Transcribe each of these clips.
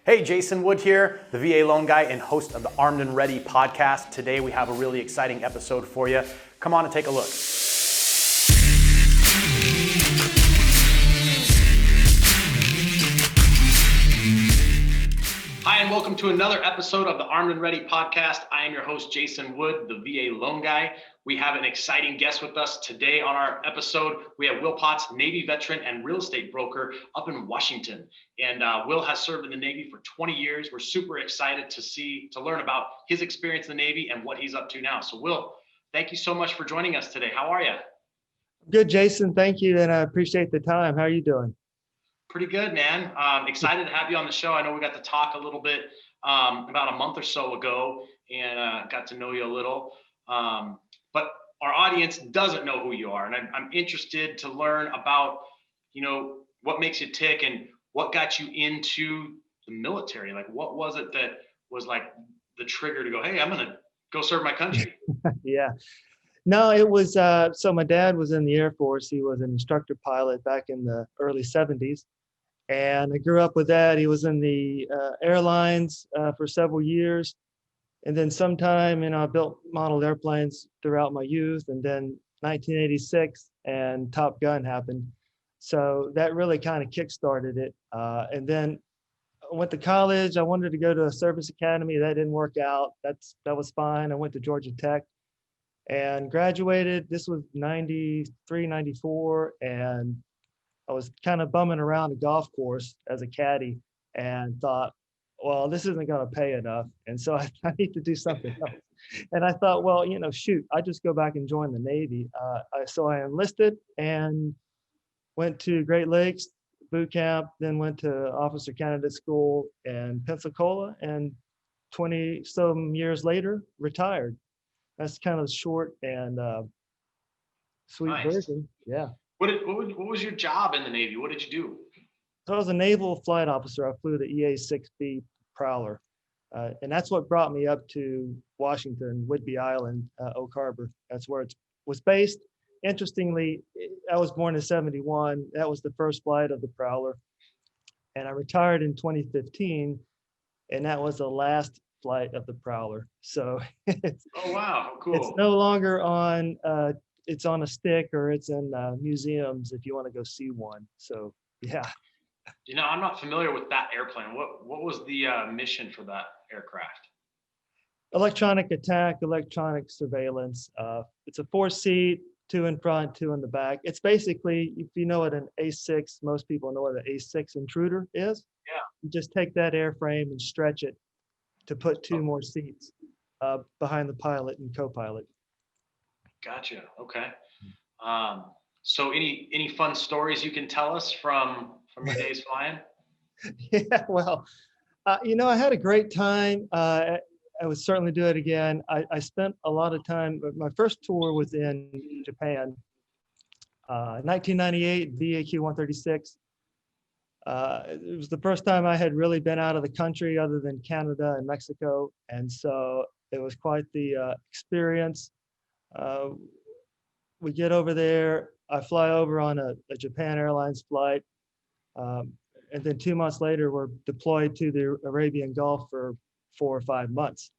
Hey, Jason Wood here, the VA loan guy and host of the Armed and Ready podcast. Today we have a really exciting episode for you. Come on and take a look. Hi, and welcome to another episode of the Armed and Ready podcast. I am your host, Jason Wood, the VA loan guy. We have an exciting guest with us today on our episode. We have Will Potts, Navy veteran and real estate broker up in Washington. And Will has served in the Navy for 20 years. We're super excited to learn about his experience in the Navy and what he's up to now. So Will, thank you so much for joining us today. How are you? Good, Jason. Thank you. And I appreciate the time. How are you doing? Pretty good, man. Excited to have you on the show. I know we got to talk a little bit about a month or so ago and got to know you a little. But our audience doesn't know who you are. And I'm interested to learn about, what makes you tick and what got you into the military. Like, what was it that was like the trigger to go, hey, I'm going to go serve my country? Yeah. No, it was, so my dad was in the Air Force. He was an instructor pilot back in the early 70s. And I grew up with that. He was in the airlines for several years. And then sometime, I built modeled airplanes throughout my youth. And then 1986 and Top Gun happened. So that really kind of kickstarted it. And then I went to college. I wanted to go to a service academy. That didn't work out. That was fine. I went to Georgia Tech and graduated. This was 93, 94. And I was kind of bumming around a golf course as a caddy and thought, well, this isn't going to pay enough. And so I need to do something else. And I thought, well, shoot, I just go back and join the Navy. So I enlisted and went to Great Lakes boot camp, then went to officer candidate school in Pensacola, and 20 some years later, retired. That's kind of the short and sweet Nice. version. Yeah. What was your job in the Navy? What did you do? So I was a naval flight officer. I flew the EA-6B Prowler. And that's what brought me up to Washington, Whidbey Island, Oak Harbor. That's where it was based. Interestingly, I was born in 71. That was the first flight of the Prowler. And I retired in 2015. And that was the last flight of the Prowler. So Oh, wow. Cool. It's no longer on, it's on a stick or it's in museums if you want to go see one. So, yeah. I'm not familiar with that airplane. What was the mission for that aircraft? Electronic attack, electronic surveillance. It's a 4-seat, 2 in front, 2 in the back. It's basically, if you know what an A6, most people know what an A6 intruder is. Yeah. You just take that airframe and stretch it to put 2 more seats behind the pilot and co-pilot. Gotcha. Okay. So any fun stories you can tell us from your days flying? Yeah, well, I had a great time. I would certainly do it again. I spent a lot of time, my first tour was in Japan, 1998, VAQ-136. It was the first time I had really been out of the country other than Canada and Mexico. And so it was quite the experience. We get over there, I fly over on a Japan Airlines flight. And then 2 months later, we're deployed to the Arabian Gulf for 4 or 5 months.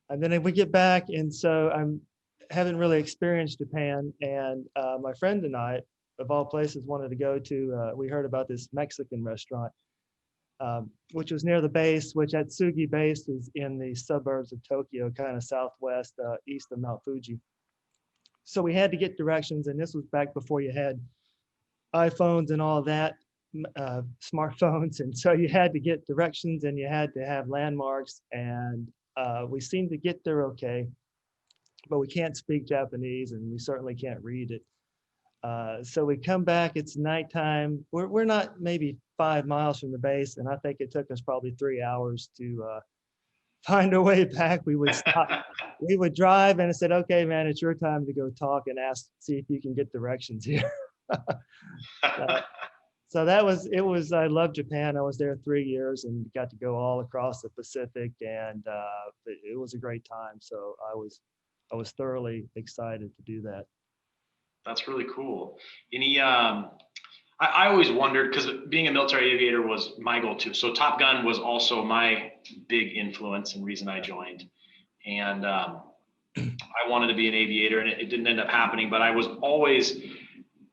And then we get back, and so I haven't really experienced Japan. And my friend and I, of all places, wanted to go to, we heard about this Mexican restaurant, which was near the base, which Atsugi base is in the suburbs of Tokyo, kind of southwest, east of Mount Fuji. So we had to get directions, and this was back before you had iPhones and all that. Smartphones, and so you had to get directions and you had to have landmarks, and we seemed to get there okay, but we can't speak Japanese and we certainly can't read it. So we come back, it's nighttime. We're not maybe 5 miles from the base, and I think it took us probably 3 hours to find a way back. We would stop, we would drive, and I said, okay, man, it's your time to go talk and see if you can get directions here. So I love Japan. I was there 3 years and got to go all across the Pacific, and it was a great time. So I was thoroughly excited to do that. That's really cool. I always wondered, because being a military aviator was my goal too. So Top Gun was also my big influence and reason I joined. And I wanted to be an aviator, and it didn't end up happening, but I was always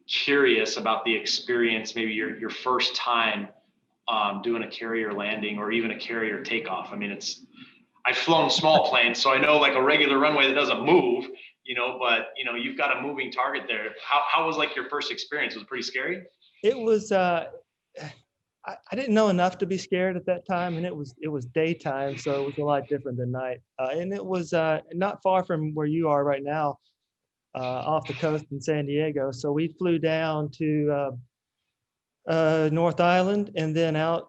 curious about the experience, maybe your first time doing a carrier landing or even a carrier takeoff. I mean, I've flown small planes, so I know like a regular runway that doesn't move, but you've got a moving target there. How was like your first experience? Was it pretty scary? It was, I didn't know enough to be scared at that time, and it was daytime, so it was a lot different than night. And it was not far from where you are right now, off the coast in San Diego. So we flew down to North Island and then out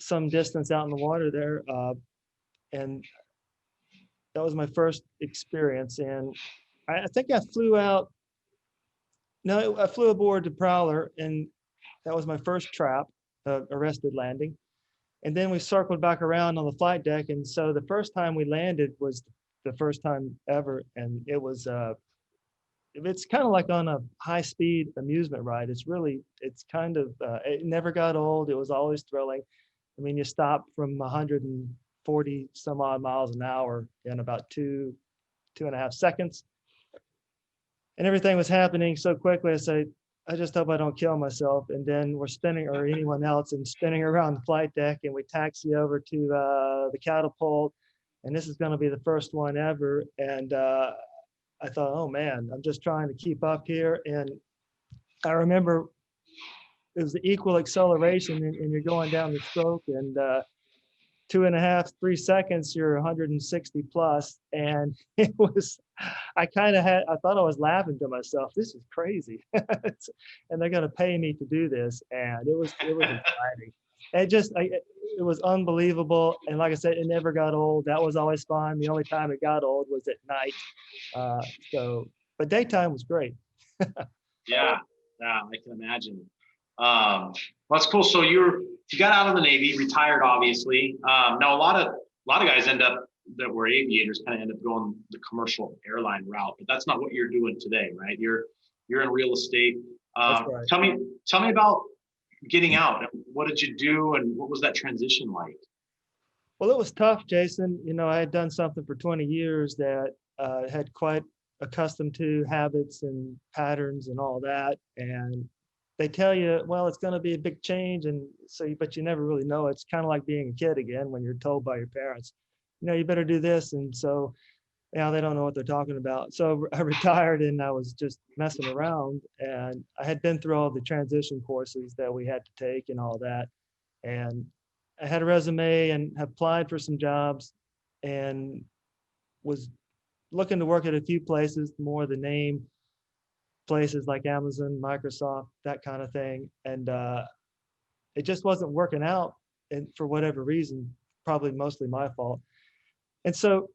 some distance out in the water there, and that was my first experience. And I think I flew out. No, I flew aboard the Prowler, and that was my first trap, arrested landing. And then we circled back around on the flight deck. And so the first time we landed was the first time ever. And it's kind of like on a high speed amusement ride. It's kind of, it never got old. It was always thrilling. I mean, you stop from 140 some odd miles an hour in about two and a half seconds. And everything was happening so quickly. I said, I just hope I don't kill myself. And then we're spinning, or anyone else, and spinning around the flight deck, and we taxi over to the catapult. And this is going to be the first one ever. And I thought, oh man, I'm just trying to keep up here. And I remember it was the equal acceleration, and you're going down the stroke, and 2.5, 3 seconds, you're 160 plus. And it was, I thought I was laughing to myself. This is crazy. And they're going to pay me to do this. And it was exciting. It was unbelievable. And like I said, it never got old. That was always fun. The only time it got old was at night. But daytime was great. Yeah, I can imagine. Well, that's cool. So you got out of the Navy, retired, obviously. Now a lot of guys that were aviators kind of end up going the commercial airline route, but that's not what you're doing today, right? You're in real estate. That's right. Tell me about getting out. What did you do, and what was that transition like? Well, it was tough, Jason. I had done something for 20 years that had quite accustomed to habits and patterns and all that. And they tell you, well, it's going to be a big change. But you never really know. It's kind of like being a kid again when you're told by your parents, you better do this. And so, they don't know what they're talking about. So I retired, and I was just messing around. And I had been through all the transition courses that we had to take and all that. And I had a resume and applied for some jobs, and was looking to work at a few places, more the name places like Amazon, Microsoft, that kind of thing. And it just wasn't working out, and for whatever reason, probably mostly my fault. And so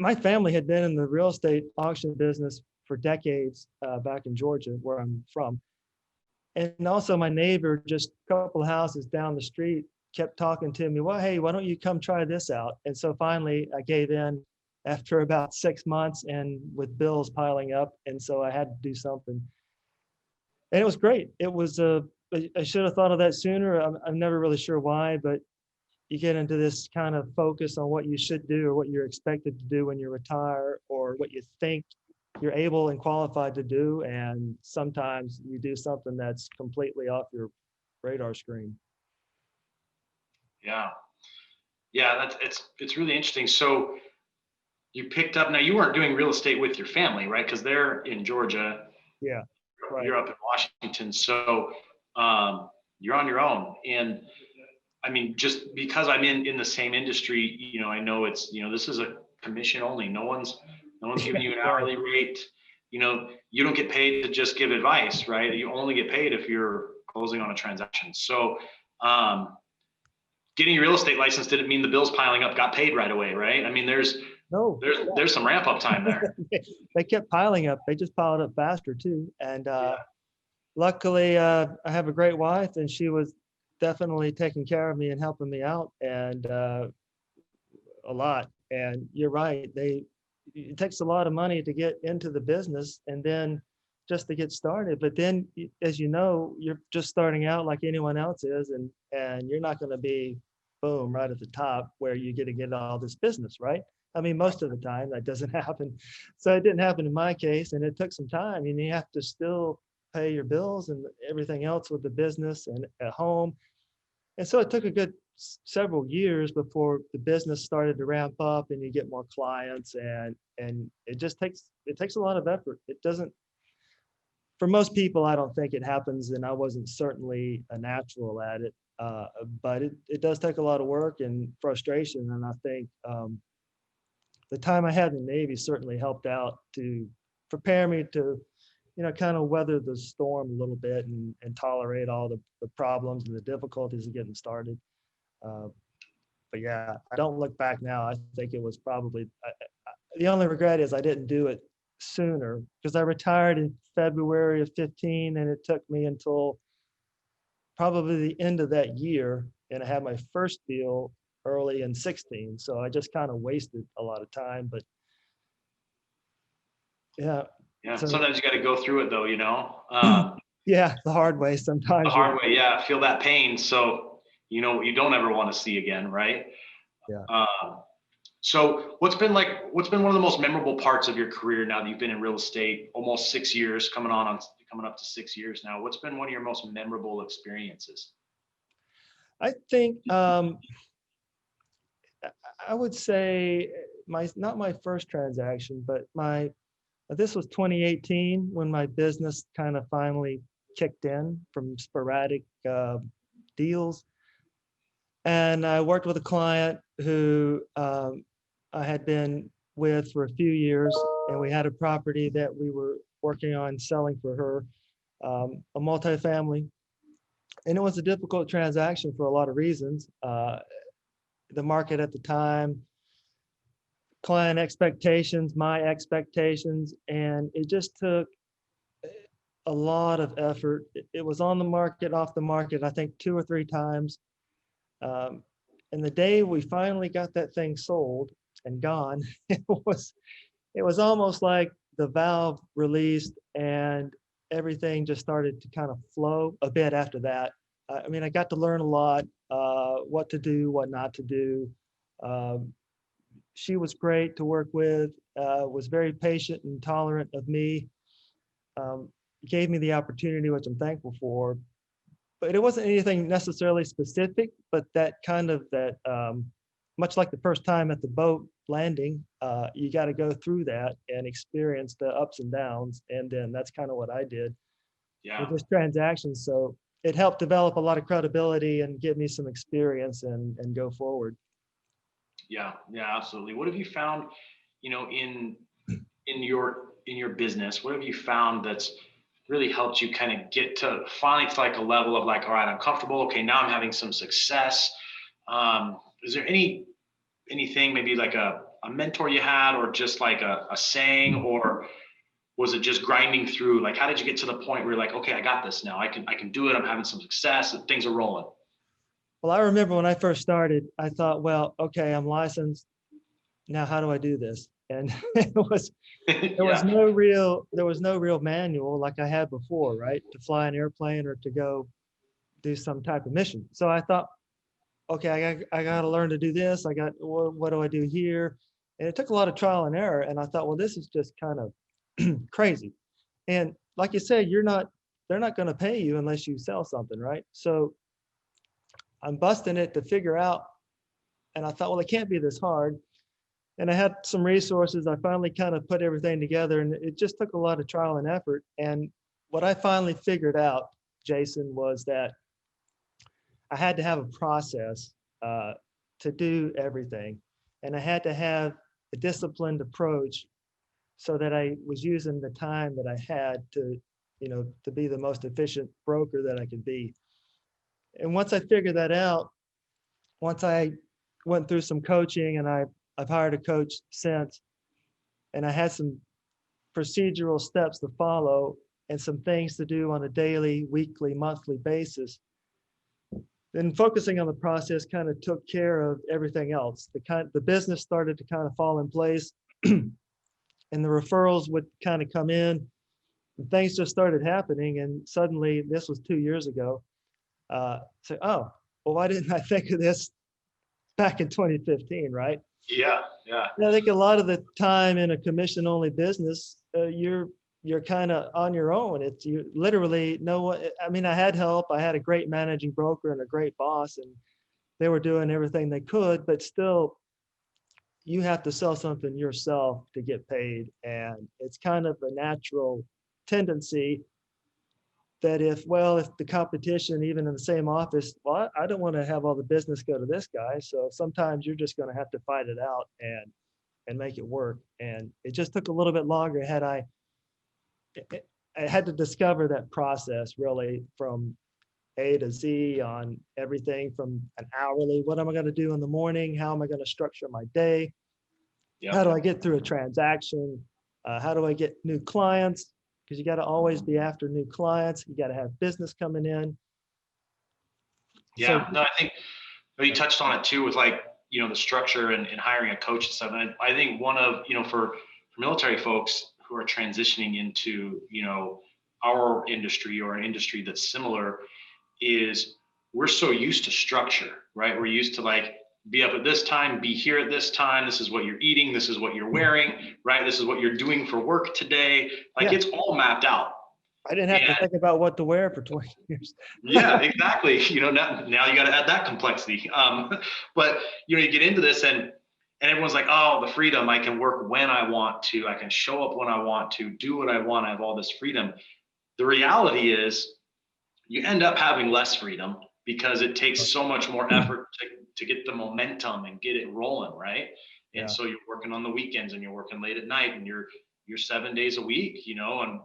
my family had been in the real estate auction business for decades, back in Georgia, where I'm from. And also my neighbor, just a couple of houses down the street, kept talking to me, well, hey, why don't you come try this out? And so finally I gave in after about 6 months, and with bills piling up. And so I had to do something. And it was great. I should have thought of that sooner. I'm never really sure why, but you get into this kind of focus on what you should do, or what you're expected to do when you retire, or what you think you're able and qualified to do. And sometimes you do something that's completely off your radar screen. Yeah. It's really interesting. So you picked up, now you weren't doing real estate with your family, right? Because they're in Georgia. Yeah. Right. You're up in Washington. So you're on your own. And I mean, just because I'm in the same industry, I know it's, this is a commission only. No one's giving you an hourly rate. You don't get paid to just give advice, right? You only get paid if you're closing on a transaction. So getting your real estate license didn't mean the bills piling up got paid right away, right? I mean, there's some ramp up time there. They kept piling up. They just piled up faster too. And luckily, I have a great wife, and she was definitely taking care of me and helping me out, and a lot. And you're right. It takes a lot of money to get into the business, and then just to get started. But then, as you know, you're just starting out like anyone else is, and you're not going to be boom right at the top where you get to get all this business, right? I mean, most of the time that doesn't happen. So it didn't happen in my case, and it took some time. And you have to still pay your bills and everything else with the business and at home. And so it took a good several years before the business started to ramp up and you get more clients, and it takes a lot of effort. It doesn't, for most people, I don't think it happens, and I wasn't certainly a natural at it. But it does take a lot of work and frustration. And I think the time I had in the Navy certainly helped out to prepare me to, kind of weather the storm a little bit and tolerate all the problems and the difficulties of getting started. Uh, but yeah, I don't look back now. I think it was probably, the only regret is I didn't do it sooner, because I retired in February of 15, and it took me until probably the end of that year, and I had my first deal early in 16. So I just kind of wasted a lot of time, but yeah. Yeah. So Sometimes you got to go through it though, yeah, the hard way the sometimes. hard way. Yeah. Feel that pain. So, you don't ever want to see again. Right. Yeah. So what's been one of the most memorable parts of your career now that you've been in real estate almost 6 years, coming up to 6 years now? What's been one of your most memorable experiences? I think I would say not my first transaction, but this was 2018 when my business kind of finally kicked in from sporadic deals. And I worked with a client who I had been with for a few years, and we had a property that we were working on selling for her, a multifamily. And it was a difficult transaction for a lot of reasons. The market at the time, client expectations, my expectations, and it just took a lot of effort. It was on the market, off the market, I think 2 or 3 times. Um, and the day we finally got that thing sold and gone, it was almost like the valve released and everything just started to kind of flow a bit after that. I mean, I got to learn a lot, what to do, what not to do. Um, she was great to work with, was very patient and tolerant of me, um, gave me the opportunity, which I'm thankful for. But it wasn't anything necessarily specific, but much like the first time at the boat landing, you got to go through that and experience the ups and downs. And then that's kind of what I did with this transaction. So it helped develop a lot of credibility and give me some experience and go forward. Yeah, absolutely. What have you found, in your business? What have you found that's really helped you kind of get to finally to like a level of like, all right, I'm comfortable. Okay, now I'm having some success. Is there anything maybe like a mentor you had, or just like a saying, or was it just grinding through? Like, how did you get to the point where you're like, okay, I got this now. I can do it. I'm having some success and things are rolling. Well, I remember when I first started, I thought, well, okay, I'm licensed. Now, how do I do this? And there was no real manual like I had before, right? To fly an airplane or to go do some type of mission. So I thought, okay, I got to learn to do this. What do I do here? And it took a lot of trial and error. And I thought, well, this is just kind of crazy. And like you said, they're not going to pay you unless you sell something, right? So I'm busting it to figure out. And I thought, well, it can't be this hard. And I had some resources. I finally kind of put everything together, and it just took a lot of trial and effort. And what I finally figured out, Jason, was that I had to have a process to do everything. And I had to have a disciplined approach so that I was using the time that I had to be the most efficient broker that I could be. And once I figured that out, once I went through some coaching, and I've hired a coach since, and I had some procedural steps to follow and some things to do on a daily, weekly, monthly basis, then focusing on the process kind of took care of everything else. The business started to kind of fall in place, and the referrals would kind of come in. things just started happening, and suddenly, this was 2 years ago. So, oh, well, why didn't I think of this back in 2015, right? Yeah, yeah, And I think a lot of the time in a commission-only business, you're kind of on your own. It's you literally no one. I mean, I had help. I had a great managing broker and a great boss, and they were doing everything they could, but still, you have to sell something yourself to get paid. And it's kind of a natural tendency that if the competition, even in the same office, well, I don't want to have all the business go to this guy. So sometimes you're just going to have to fight it out and make it work. And it just took a little bit longer. I had to discover that process really from A to Z on everything from an hourly, what am I going to do in the morning? How am I going to structure my day? How yeah, do I get through a transaction? How do I get new clients? Because you got to always be after new clients. You got to have business coming in. So yeah. No, I think you touched on it too with like, the structure and hiring a coach and stuff. And I think one of, for military folks who are transitioning into, our industry or an industry that's similar is we're so used to structure, right? We're used to like be up at this time, be here at this time. This is what you're eating. This is what you're wearing, right? This is what you're doing for work today. Like yeah, it's all mapped out. I didn't have to think about what to wear for 20 years. Yeah, exactly. Now you got to add that complexity. But you get into this and everyone's like, oh, the freedom. I can work when I want to. I can show up when I want to, do what I want. I have all this freedom. The reality is you end up having less freedom because it takes so much more effort to get the momentum and get it rolling, right? And Yeah. so you're working on the weekends and you're working late at night and you're 7 days a week, and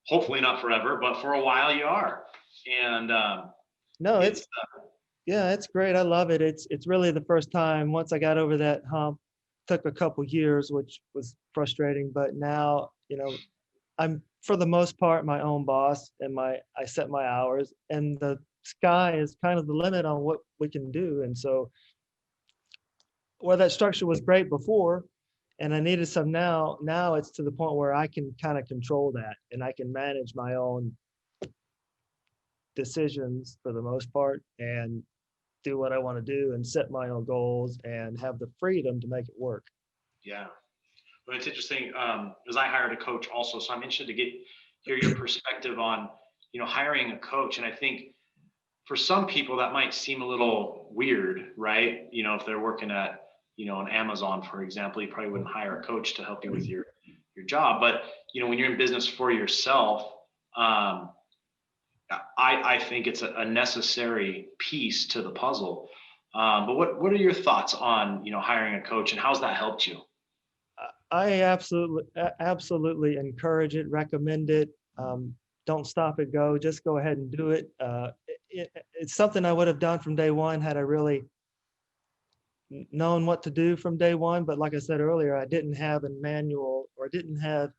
hopefully not forever, but for a while you are. And No, it's yeah, it's great. I love it. It's really the first time once I got over that hump, took a couple years, which was frustrating, but now, I'm for the most part my own boss and I set my hours and the sky is kind of the limit on what we can do. And so where that structure was great before and I needed some now it's to the point where I can kind of control that and I can manage my own decisions for the most part and do what I want to do and set my own goals and have the freedom to make it work. yeah. But it's interesting, as I hired a coach also, so I'm interested to hear your perspective on, hiring a coach. And I think for some people that might seem a little weird, right? If they're working at, an Amazon, for example, you probably wouldn't hire a coach to help you with your job. But, when you're in business for yourself, I think it's a necessary piece to the puzzle. But what are your thoughts on, hiring a coach and how's that helped you? I absolutely encourage it, recommend it. Don't stop it, go. Just go ahead and do it. It's something I would have done from day one had I really known what to do from day one. But like I said earlier, I didn't have a manual or didn't have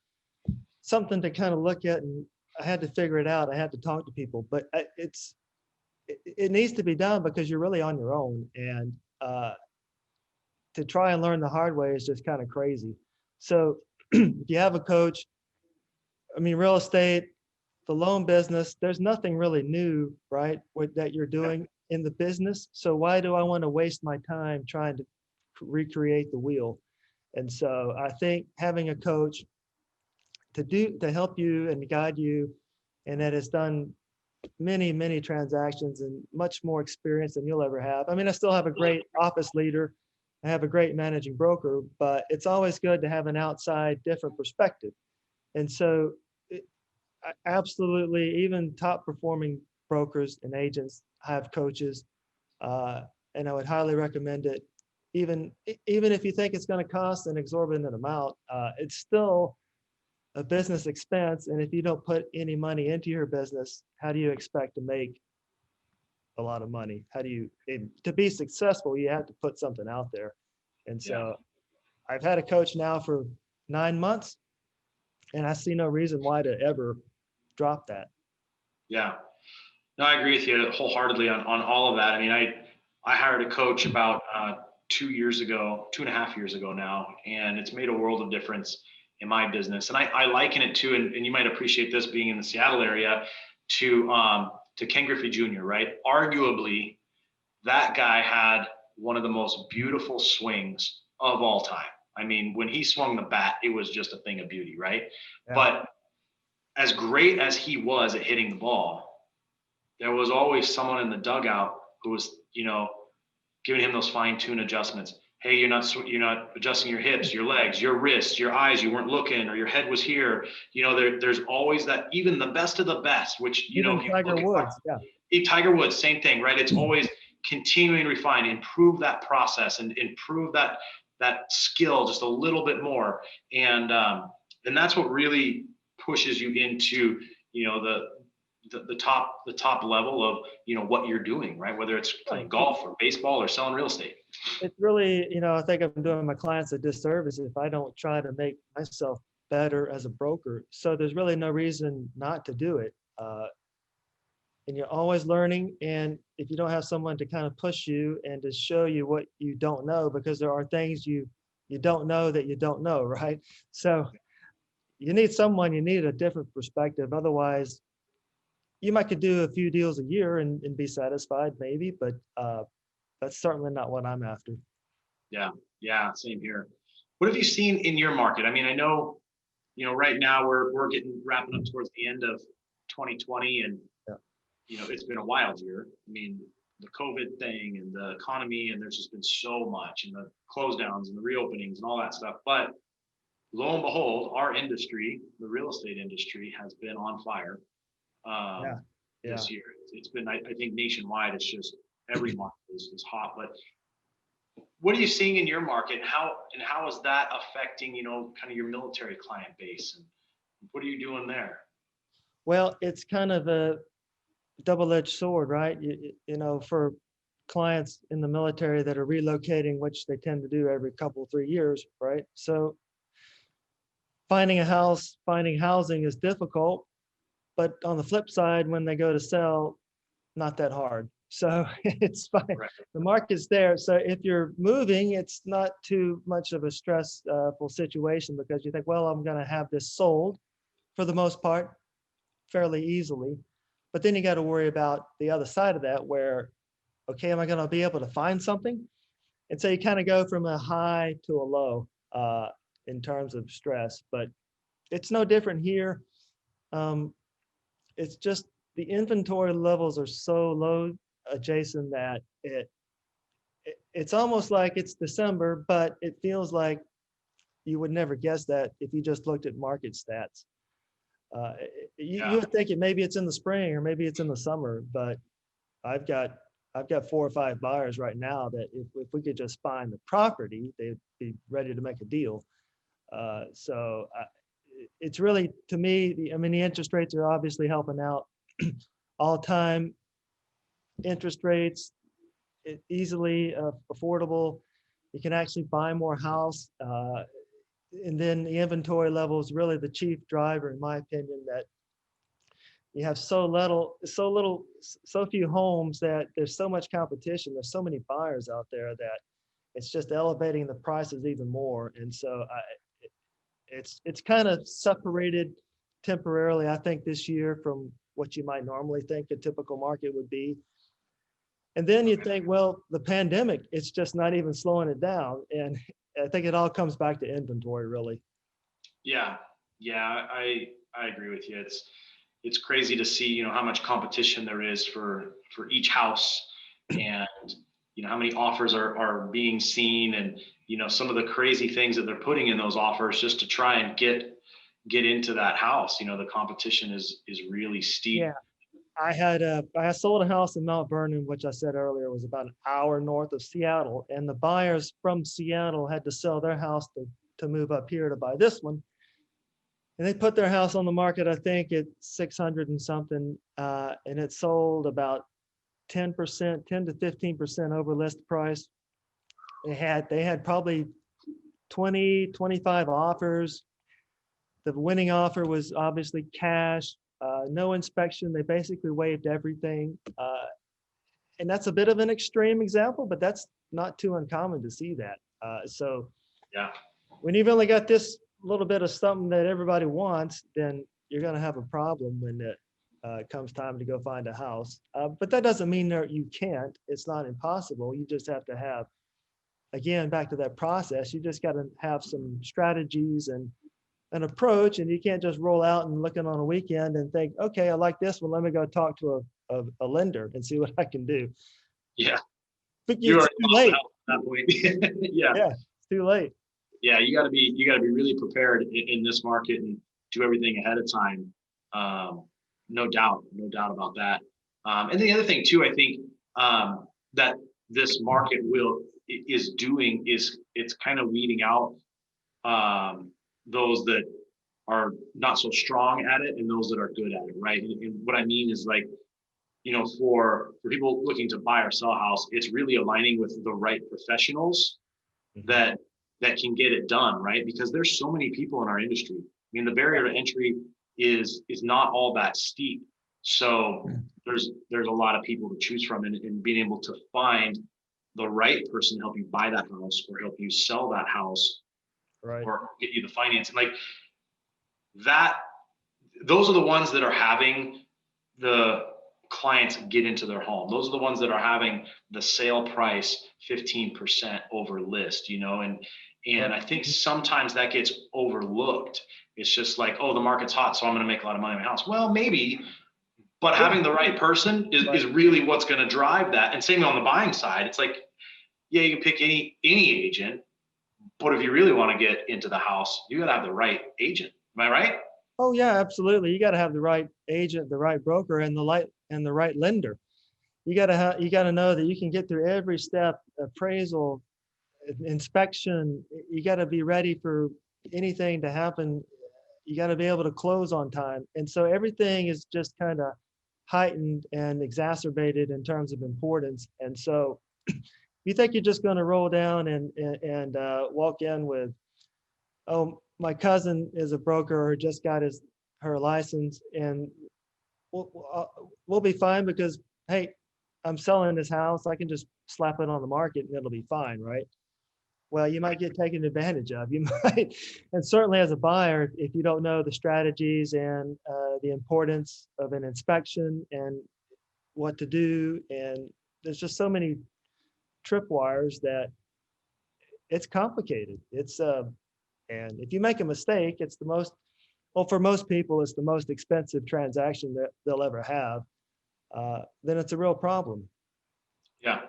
something to kind of look at, and I had to figure it out. I had to talk to people, but it needs to be done because you're really on your own, and to try and learn the hard way is just kind of crazy. So if you have a coach, I mean, real estate, the loan business, there's nothing really new, right, that you're doing in the business. So why do I want to waste my time trying to recreate the wheel? And so I think having a coach to help you and guide you, and that has done many transactions and much more experience than you'll ever have. I mean, I still have a great office leader. I have a great managing broker, but it's always good to have an outside different perspective. And so absolutely, even top performing brokers and agents have coaches, and I would highly recommend it. Even if you think it's going to cost an exorbitant amount, it's still a business expense. And if you don't put any money into your business, how do you expect to make a lot of money? To be successful, you have to put something out there. And Yeah. so I've had a coach now for 9 months, and I see no reason why to ever drop that. Yeah. No, I agree with you wholeheartedly on all of that. I mean, I hired a coach about 2 years ago, 2.5 years ago now, and it's made a world of difference in my business. And I liken it to, and you might appreciate this being in the Seattle area, to Ken Griffey Jr., right? Arguably, that guy had one of the most beautiful swings of all time. I mean, when he swung the bat, it was just a thing of beauty, right? Yeah. But as great as he was at hitting the ball, there was always someone in the dugout who was, giving him those fine-tune adjustments. Hey, you're not adjusting your hips, your legs, your wrists, your eyes, you weren't looking, or your head was here. There's always that, even the best of the best, which, Even Tiger Woods, yeah. Tiger Woods, same thing, right? It's always continuing to refine, improve that process, and improve that skill just a little bit more. And that's what really pushes you into, the top level of, what you're doing, right? Whether it's playing golf or baseball or selling real estate. It's really, I think I'm doing my clients a disservice if I don't try to make myself better as a broker. So there's really no reason not to do it. And you're always learning. And if you don't have someone to kind of push you and to show you what you don't know, because there are things you don't know that you don't know, right? So you need someone, you need a different perspective. Otherwise, you might could do a few deals a year and be satisfied maybe, but that's certainly not what I'm after. Yeah, same here. What have you seen in your market? I mean, I know, right now we're wrapping up towards the end of 2020, and it's been a wild year. I mean, the COVID thing and the economy, and there's just been so much, and the close downs and the reopenings and all that stuff. But lo and behold, our industry, the real estate industry, has been on fire this year. It's been, I think, nationwide. It's just every market is hot. But what are you seeing in your market? How is that affecting, kind of your military client base, and what are you doing there? Well, it's kind of a double-edged sword, right? For clients in the military that are relocating, which they tend to do every couple, 3 years, right? So finding housing is difficult, but on the flip side, when they go to sell, not that hard. So it's fine. Right. The market's there. So if you're moving, it's not too much of a stressful situation, because you think, well, I'm going to have this sold for the most part fairly easily. But then you got to worry about the other side of that, where, okay, am I going to be able to find something? And so you kind of go from a high to a low in terms of stress. But it's no different here. It's just the inventory levels are so low, Jason, that it's almost like it's December, but it feels like you would never guess that if you just looked at market stats. You would think maybe it's in the spring or maybe it's in the summer, but I've got 4 or 5 buyers right now that if we could just find the property, they'd be ready to make a deal. So it's really, to me, the interest rates are obviously helping out. All-time interest rates, easily affordable. You can actually buy more house. And then the inventory level is really the chief driver, in my opinion, that you have so few homes that there's so much competition. There's so many buyers out there that it's just elevating the prices even more. And so it's kind of separated temporarily, I think, this year from what you might normally think a typical market would be. And then you think, well, the pandemic, it's just not even slowing it down. And I think it all comes back to inventory, really. Yeah, I agree with you. It's crazy to see, how much competition there is for each house, and how many offers are being seen, and some of the crazy things that they're putting in those offers just to try and get into that house. The competition is really steep. Yeah. I sold a house in Mount Vernon, which I said earlier was about an hour north of Seattle, and the buyers from Seattle had to sell their house to move up here to buy this one. And they put their house on the market, I think, at 600 and something, and it sold about 10% to 15% over list price. They had probably 20, 25 offers. The winning offer was obviously cash. No inspection. They basically waived everything. And that's a bit of an extreme example, but that's not too uncommon to see that. So when you've only got this little bit of something that everybody wants, then you're going to have a problem when it comes time to go find a house. But that doesn't mean that you can't. It's not impossible. You just have to have, again, back to that process. You just got to have some strategies and an approach, and you can't just roll out and look in on a weekend and think, okay, I like this one. Let me go talk to a lender and see what I can do. Yeah. But You it's already too lost late. out at that point. Yeah. Yeah, it's too late. Yeah. You gotta be really prepared in this market and do everything ahead of time. No doubt about that. And the other thing too, I think, that this market is doing is it's kind of weeding out, those that are not so strong at it and those that are good at it, right? And what I mean is, like, for people looking to buy or sell a house, it's really aligning with the right professionals that can get it done, right? Because there's so many people in our industry. I mean, the barrier to entry is not all that steep. So there's a lot of people to choose from, and being able to find the right person to help you buy that house or help you sell that house, Right. or get you the financing, like that. Those are the ones that are having the clients get into their home. Those are the ones that are having the sale price 15% over list, and I think sometimes that gets overlooked. It's just like, oh, the market's hot, so I'm going to make a lot of money in my house. Well, maybe, but having the right person is really what's going to drive that. And same on the buying side. It's like, yeah, you can pick any agent, but if you really want to get into the house, you got to have the right agent. Am I right? Oh yeah, absolutely. You got to have the right agent, the right broker, and the right lender. You got to know that you can get through every step: appraisal, inspection. You got to be ready for anything to happen. You got to be able to close on time. And so everything is just kind of heightened and exacerbated in terms of importance. And so you think you're just going to roll down and walk in with, oh, my cousin is a broker or just got her license, and we'll be fine because, hey, I'm selling this house. I can just slap it on the market and it'll be fine, right? Well, you might get taken advantage of. You might, and certainly as a buyer, if you don't know the strategies and the importance of an inspection and what to do, and there's just so many tripwires that it's complicated. And if you make a mistake, it's well, for most people, it's the most expensive transaction that they'll ever have. Then it's a real problem. Yeah.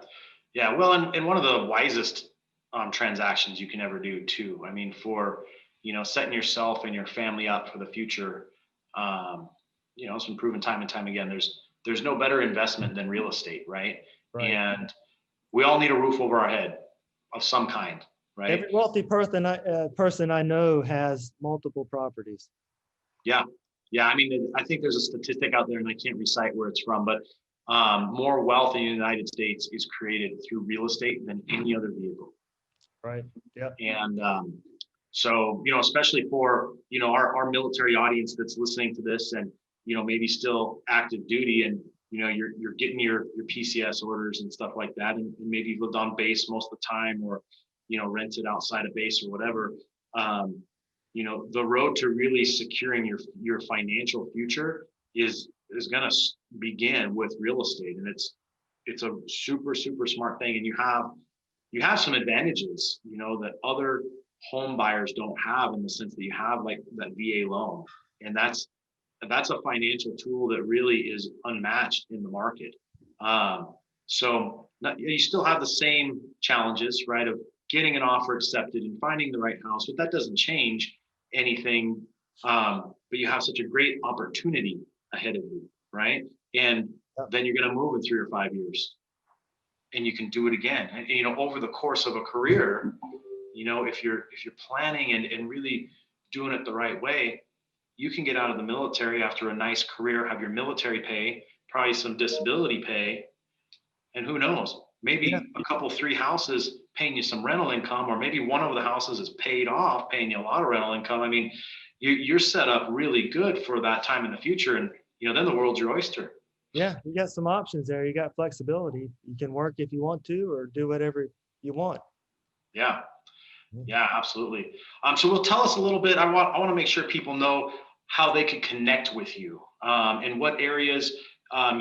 Yeah. Well, and one of the wisest transactions you can ever do too. I mean, for, setting yourself and your family up for the future, it's been proven time and time again. There's no better investment than real estate, right? Right. And we all need a roof over our head of some kind, right? Every wealthy person I know has multiple properties. Yeah. Yeah. I mean, I think there's a statistic out there, and I can't recite where it's from, but more wealth in the United States is created through real estate than any other vehicle. Right. Yeah. And so, especially for, our military audience that's listening to this, and, maybe still active duty, and, you're getting your PCS orders and stuff like that. And maybe you've lived on base most of the time, or, rented outside of base or whatever. The road to really securing your financial future is going to begin with real estate. And it's a super, super smart thing. And you have some advantages, that other home buyers don't have, in the sense that you have like that VA loan. And that's a financial tool that really is unmatched in the market. So you still have the same challenges, right, of getting an offer accepted and finding the right house, but that doesn't change anything. But you have such a great opportunity ahead of you, right? And then you're going to move in 3 or 5 years, and you can do it again. And over the course of a career, if you're planning and really doing it the right way, you can get out of the military after a nice career, have your military pay, probably some disability pay, and who knows, maybe a couple, 3 houses paying you some rental income, or maybe one of the houses is paid off, paying you a lot of rental income. I mean, you're set up really good for that time in the future, and then the world's your oyster. Yeah, you got some options there. You got flexibility. You can work if you want to, or do whatever you want. Yeah. Yeah, absolutely. So we'll tell us a little bit. I want to make sure people know how they can connect with you, and what areas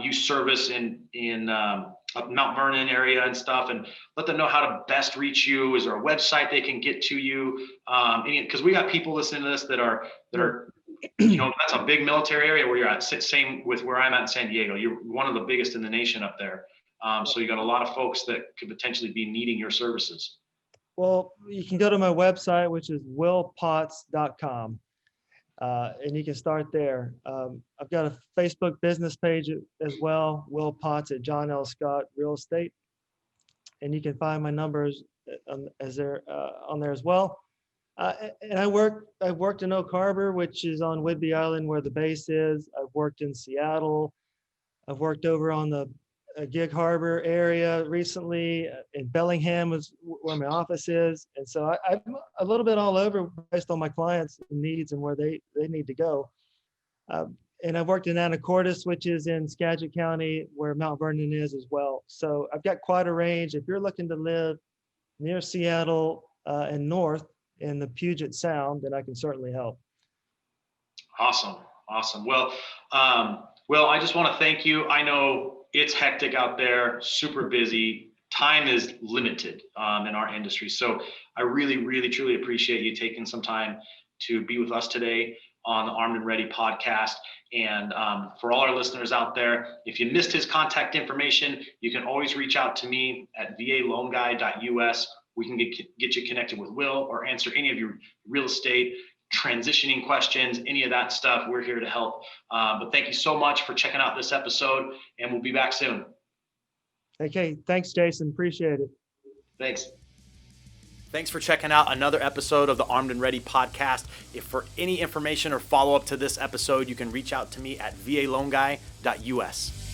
you service in Mount Vernon area and stuff, and let them know how to best reach you. Is there a website they can get to you? Because we got people listening to this that are that's a big military area where you're at. Same with where I'm at in San Diego. You're one of the biggest in the nation up there. So you got a lot of folks that could potentially be needing your services. Well, you can go to my website, which is willpotts.com, and you can start there. I've got a Facebook business page as well, Will Potts at John L. Scott Real Estate, and you can find my numbers on there as well. And I've worked in Oak Harbor, which is on Whidbey Island where the base is. I've worked in Seattle. I've worked over on the Gig Harbor area recently. In Bellingham was where my office is. And so I'm a little bit all over based on my clients' needs and where they need to go. And I've worked in Anacortes, which is in Skagit County, where Mount Vernon is as well. So I've got quite a range. If you're looking to live near Seattle and north in the Puget Sound, then I can certainly help. Awesome. Well, I just want to thank you. I know it's hectic out there, super busy. Time is limited in our industry. So I really, really, truly appreciate you taking some time to be with us today on the Armed and Ready podcast. And for all our listeners out there, if you missed his contact information, you can always reach out to me at valoanguy.us. We can get you connected with Will or answer any of your real estate transitioning questions, any of that stuff. We're here to help. But thank you so much for checking out this episode, and we'll be back soon. Okay. Thanks, Jason. Appreciate it. Thanks. Thanks for checking out another episode of the Armed and Ready podcast. If for any information or follow-up to this episode, you can reach out to me at valoanguy.us.